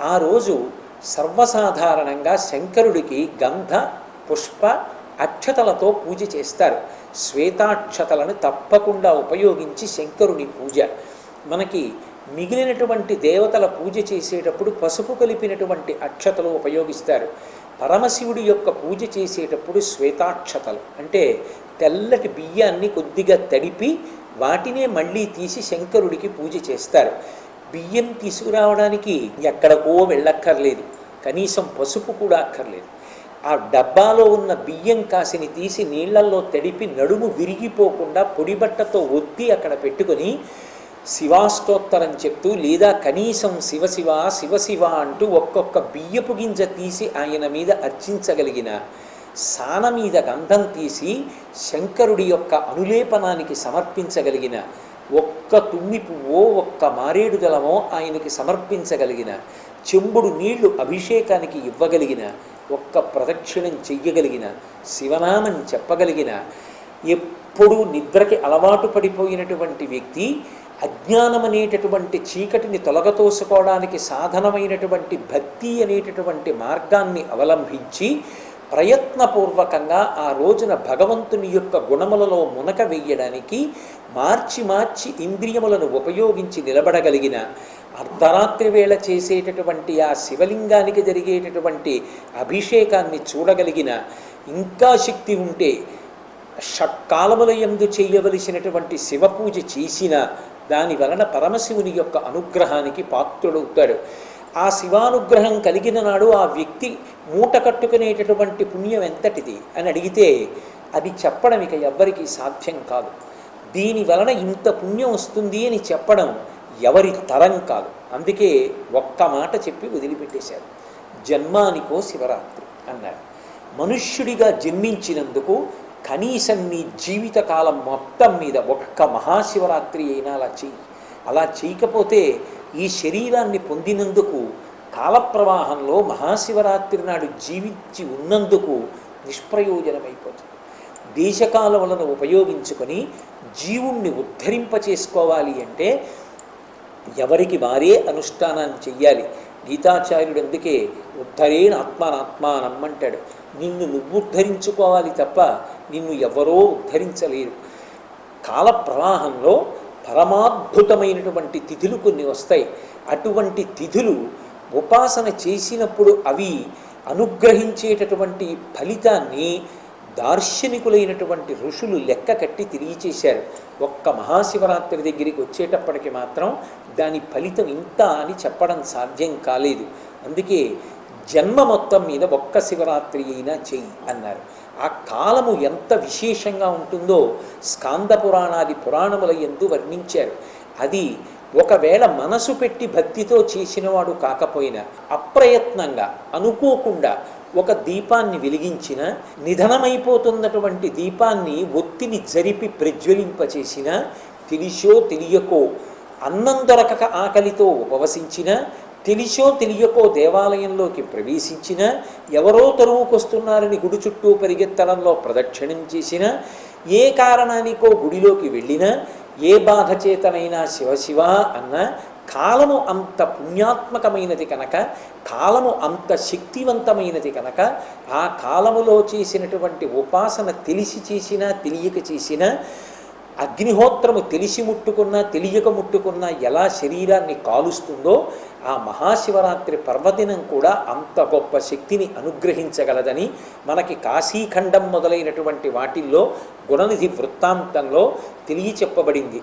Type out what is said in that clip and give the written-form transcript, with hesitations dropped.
ఆ రోజు సర్వసాధారణంగా శంకరుడికి గంధ పుష్ప అక్షతలతో పూజ చేస్తారు. శ్వేతాక్షతలను తప్పకుండా ఉపయోగించి శంకరుని పూజ. మనకి మిగిలినటువంటి దేవతల పూజ చేసేటప్పుడు పసుపు కలిపినటువంటి అక్షతలు ఉపయోగిస్తారు. పరమశివుడి యొక్క పూజ చేసేటప్పుడు శ్వేతాక్షతలు అంటే తెల్లటి బియ్యాన్ని కొద్దిగా తడిపి వాటినే మళ్ళీ తీసి శంకరుడికి పూజ చేస్తారు. బియ్యం తీసుకురావడానికి ఎక్కడికో వెళ్ళక్కర్లేదు, కనీసం పసుపు కూడా అక్కర్లేదు. ఆ డబ్బాలో ఉన్న బియ్యం కాసిని తీసి నీళ్లల్లో తడిపి నడుము విరిగిపోకుండా పొడిబట్టతో ఒత్తి అక్కడ పెట్టుకొని శివాష్టోత్తరం చెప్తూ లేదా కనీసం శివశివ శివశివ అంటూ ఒక్కొక్క బియ్యపు గింజ తీసి ఆయన మీద అర్చించగలిగిన, సాన మీద గంధం తీసి శంకరుడి యొక్క అనులేపనానికి సమర్పించగలిగిన, ఒక్క తుమ్మి పువ్వో ఒక్క మారేడు దళమో ఆయనకి సమర్పించగలిగిన, చెంబుడు నీళ్లు అభిషేకానికి ఇవ్వగలిగిన, ఒక్క ప్రదక్షిణం చెయ్యగలిగిన, శివనామం చెప్పగలిగిన, ఎప్పుడూ నిద్రకి అలవాటు పడిపోయినటువంటి వ్యక్తి అజ్ఞానం అనేటటువంటి చీకటిని తొలగతోసుకోవడానికి సాధనమైనటువంటి భక్తి అనేటటువంటి మార్గాన్ని అవలంబించి ప్రయత్నపూర్వకంగా ఆ రోజున భగవంతుని యొక్క గుణములలో మునక వెయ్యడానికి మార్చి మార్చి ఇంద్రియములను ఉపయోగించి నిలబడగలిగిన, అర్ధరాత్రి వేళ చేసేటటువంటి ఆ శివలింగానికి జరిగేటటువంటి అభిషేకాన్ని చూడగలిగిన, ఇంకా శక్తి ఉంటే షట్కాలముల యందు చేయవలసినటువంటి శివపూజ చేసిన దాని వలన పరమశివుని యొక్క అనుగ్రహానికి పాత్రుడవుతాడు. ఆ శివానుగ్రహం కలిగిన నాడు ఆ వ్యక్తి మూట కట్టుకునేటటువంటి పుణ్యం ఎంతటిది అని అడిగితే అది చెప్పడం ఇక ఎవ్వరికీ సాధ్యం కాదు. దీని వలన ఇంత పుణ్యం వస్తుంది అని చెప్పడం ఎవరి తరం కాదు. అందుకే ఒక్క మాట చెప్పి వదిలిపెట్టేశారు, జన్మానికో శివరాత్రి అన్నారు. మనుష్యుడిగా జన్మించినందుకు కనీసం నీ జీవితకాలం మొత్తం మీద ఒక్క మహాశివరాత్రి అయినా అలా చెయ్యి. అలా చేయకపోతే ఈ శరీరాన్ని పొందినందుకు కాలప్రవాహంలో మహాశివరాత్రి నాడు జీవించి ఉన్నందుకు నిష్ప్రయోజనమైపోతుంది. దేశకాలములను ఉపయోగించుకొని జీవుణ్ణి ఉద్ధరింపచేసుకోవాలి అంటే ఎవరికి వారే అనుష్ఠానాన్ని చెయ్యాలి. గీతాచార్యుడు అందుకే ఉద్ధరేణ ఆత్మానాత్మానం అంటాడు. నిన్ను నువ్వు ఉద్ధరించుకోవాలి తప్ప నిన్ను ఎవరో ఉద్ధరించలేరు. కాల ప్రవాహంలో పరమాద్భుతమైనటువంటి తిథులు కొన్ని వస్తాయి. అటువంటి తిథులు ఉపాసన చేసినప్పుడు అవి అనుగ్రహించేటటువంటి ఫలితాన్ని దార్శనికులైనటువంటి ఋషులు లెక్క కట్టి తెలియచేశారు. ఒక్క మహాశివరాత్రి దగ్గరికి వచ్చేటప్పటికి మాత్రం దాని ఫలితం ఇంత అని చెప్పడం సాధ్యం కాలేదు. అందుకే జన్మ మొత్తం మీద ఒక్క శివరాత్రి అయినా చెయ్యి అన్నారు. ఆ కాలము ఎంత విశేషంగా ఉంటుందో స్కాంద పురాణాది పురాణముల యందు వర్ణించారు. అది ఒకవేళ మనసు పెట్టి భక్తితో చేసినవాడు కాకపోయినా అప్రయత్నంగా అనుకోకుండా ఒక దీపాన్ని వెలిగించిన, నిధనమైపోతున్నటువంటి దీపాన్ని ఒత్తిని జరిపి ప్రజ్వలింపచేసిన, తెలిసో తెలియకో అన్నం దొరకక ఆకలితో ఉపవసించిన, తెలిసో తెలియకో దేవాలయంలోకి ప్రవేశించిన, ఎవరో తరువుకొస్తున్నారని గుడి చుట్టూ పరిగెత్తడంలో ప్రదక్షిణం చేసిన, ఏ కారణానికో గుడిలోకి వెళ్ళినా, ఏ బాధ చేతనైనా శివశివ అన్న, కాలము అంత పుణ్యాత్మకమైనది కనుక, కాలము అంత శక్తివంతమైనది కనుక, ఆ కాలములో చేసినటువంటి ఉపాసన తెలిసి చేసినా తెలియక చేసినా, అగ్నిహోత్రము తెలిసి ముట్టుకున్నా తెలియక ముట్టుకున్నా ఎలా శరీరాన్ని కాలుస్తుందో ఆ మహాశివరాత్రి పర్వదినం కూడా అంత గొప్ప శక్తిని అనుగ్రహించగలదని మనకి కాశీఖండం మొదలైనటువంటి వాటిల్లో గుణనిధి వృత్తాంతంలో తెలియచెప్పబడింది.